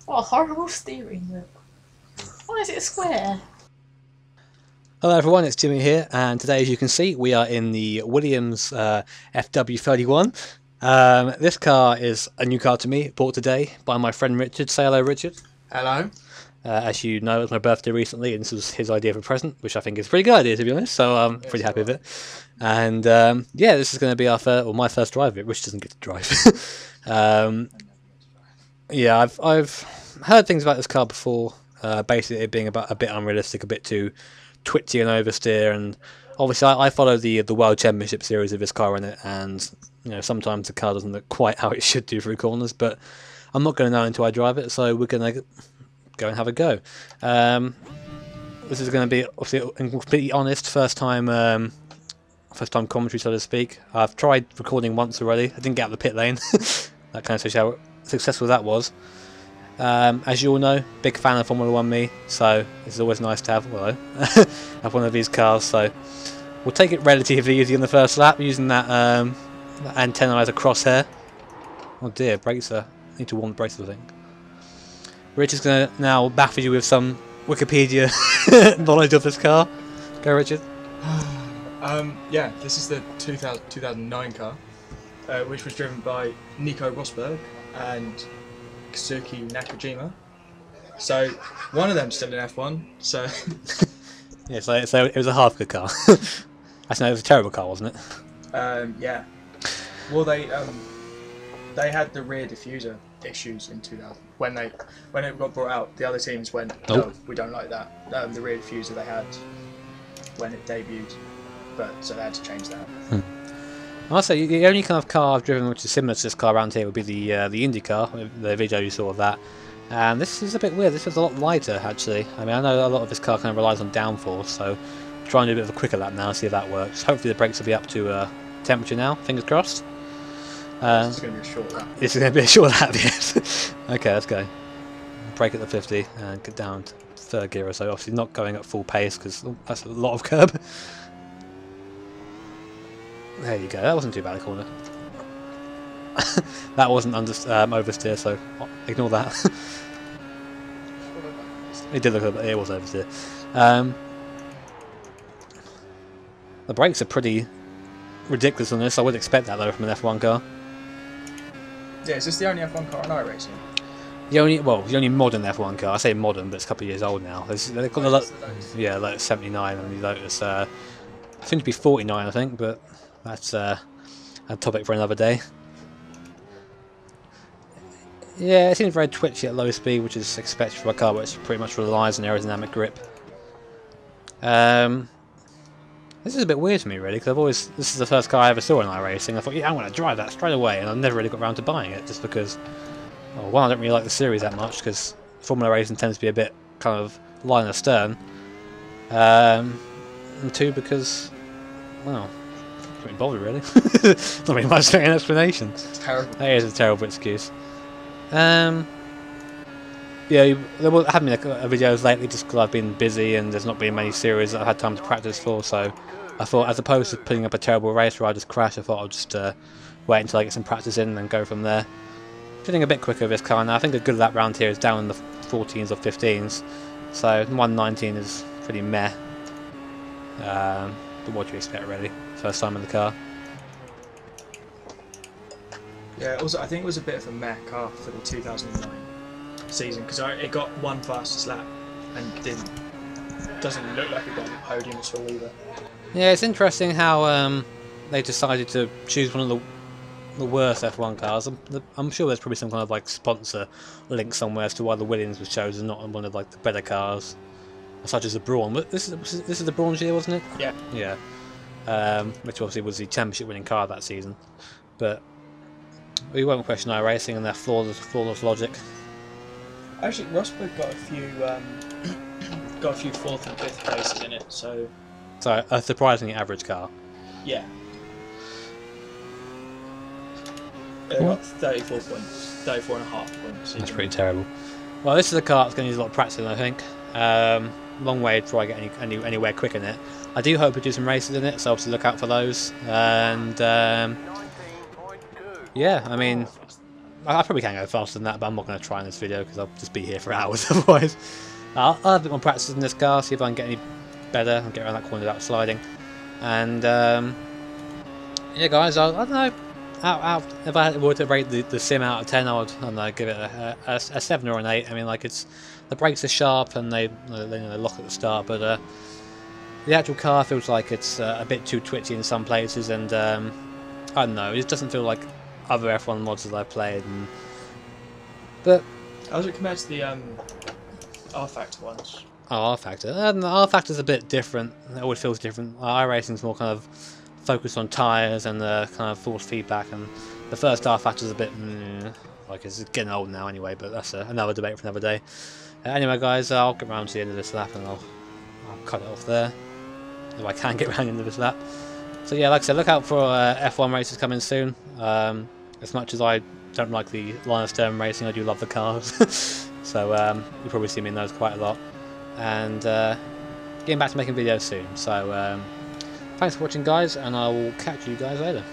What a horrible steering wheel. Why is it square? Hello everyone, it's Jimmy here, and today, as you can see, we are in the Williams FW-31. This car is a new car to me, bought today by my friend Richard. Say hello, Richard. Hello. As you know, it was my birthday recently, and this was his idea of a present, which I think is a pretty good idea, to be honest, so I'm pretty happy with it. And yeah, this is going to be our first, or my first drive of it. Richard doesn't get to drive. Yeah, I've heard things about this car before, basically it being a bit unrealistic, a bit too twitchy and oversteer, and obviously I follow the World Championship series of this car in it, and you know, sometimes the car doesn't look quite how it should do through corners, but I'm not going to know until I drive it, so we're going to go and have a go. This is going to be, obviously, completely honest, first time commentary, so to speak. I've tried recording once already. I didn't get out of the pit lane. That kind of shows how successful that was. As you all know, big fan of Formula 1 me, so it's always nice to have, well, have one of these cars, so we'll take it relatively easy on the first lap using that, that antenna as a crosshair. Oh dear, brakes are, I need to warm the brakes, I think. Richard's going to now baffle you with some Wikipedia knowledge of this car. Go, Richard. Yeah, this is the 2009 car, which was driven by Nico Rosberg and Kazuki Nakajima. So one of them's still in F1. So yeah, so it was a half good car. Actually, no, it was a terrible car, wasn't it? yeah. Well, they had the rear diffuser issues in 2000 when it got brought out. The other teams went, no, we don't like that. The rear diffuser they had when it debuted, but so they had to change that. Also, the only kind of car I've driven which is similar to this car around here would be the Indy car, the video you saw of that. And this is a bit weird. This is a lot lighter, actually. I mean, I know a lot of this car kind of relies on downforce, so I'm trying to do a bit of a quicker lap now, see if that works. Hopefully the brakes will be up to temperature now, fingers crossed. It's going to be a short lap. This is going to be a short lap, yes. Okay, let's go. Brake at the 50 and get down to third gear or so. Obviously not going at full pace because that's a lot of curb. There you go, that wasn't too bad a corner. That wasn't oversteer, so ignore that. It did look a bit, it was oversteer. The brakes are pretty ridiculous on this. I would expect that though from an F1 car. Yeah, is this the only F1 car on iRacing? The only modern F1 car. I say modern, but it's a couple of years old now. They've got yeah, like 79 and the Lotus. Seem to be 49, I think, but that's a topic for another day. Yeah, it seems very twitchy at low speed, which is expected from a car which pretty much relies on aerodynamic grip. This is a bit weird to me, really, because this is the first car I ever saw in iRacing. I thought, yeah, I'm going to drive that straight away, and I've never really got around to buying it, just because, well, one, I don't really like the series that much, because Formula Racing tends to be a bit kind of line astern, and two, because, well, I can't bother really. Not really much of an explanation. It's terrible. That is a terrible excuse. Yeah, there haven't been videos lately just because I've been busy and there's not been many series that I've had time to practice for, so I thought as opposed to putting up a terrible race where I just crash, I thought I'll just wait until I get some practice in and then go from there. Feeling a bit quicker with this car now. I think a good lap round here is down in the 14s or 15s, so 119 is pretty meh. But what do you expect really? First time in the car. Yeah, also I think it was a bit of a meh car for the 2009 season because it got one fastest lap and doesn't look like it got on the podium at all either. Yeah, it's interesting how they decided to choose one of the worst F1 cars. I'm sure there's probably some kind of like sponsor link somewhere as to why the Williams was chosen, not one of like the better cars, such as the Brawn. But this is the Brawn year, wasn't it? Yeah. Yeah. Which obviously was the championship winning car that season. But we won't question iRacing and their flawless logic. Actually, Rosberg got a few fourth and fifth places in it, so a surprisingly average car. Yeah. It got 34 points, 34 and a half points. That's pretty terrible. Well, this is a car that's going to use a lot of practice, I think. Long way before I get anywhere quick in it. I do hope we do some races in it, so obviously look out for those. And yeah, I mean, I probably can go faster than that, but I'm not going to try in this video because I'll just be here for hours otherwise. I'll have a bit more practice in this car, see if I can get any better and get around that corner without sliding. And yeah, guys, I don't know. If I were to rate the sim out of 10, I would, I don't know, give it a 7 or an 8. I mean, like, it's the brakes are sharp and they lock at the start, but the actual car feels like it's a bit too twitchy in some places, and I don't know, it just doesn't feel like other F1 mods that I've played. But how does it compare to the R Factor ones? oh, R Factor. The R Factor's a bit different. It always feels different. iRacing's more kind of focused on tyres and kind of force feedback, and the first R Factor's a bit like it's getting old now anyway. But that's another debate for another day. Anyway, guys, I'll get round to the end of this lap and I'll cut it off there if I can get round the end of this lap. So yeah, like I said, look out for F1 races coming soon. As much as I don't like the line of stern racing, I do love the cars. So you'll probably see me in those quite a lot. And getting back to making videos soon. So thanks for watching, guys, and I will catch you guys later.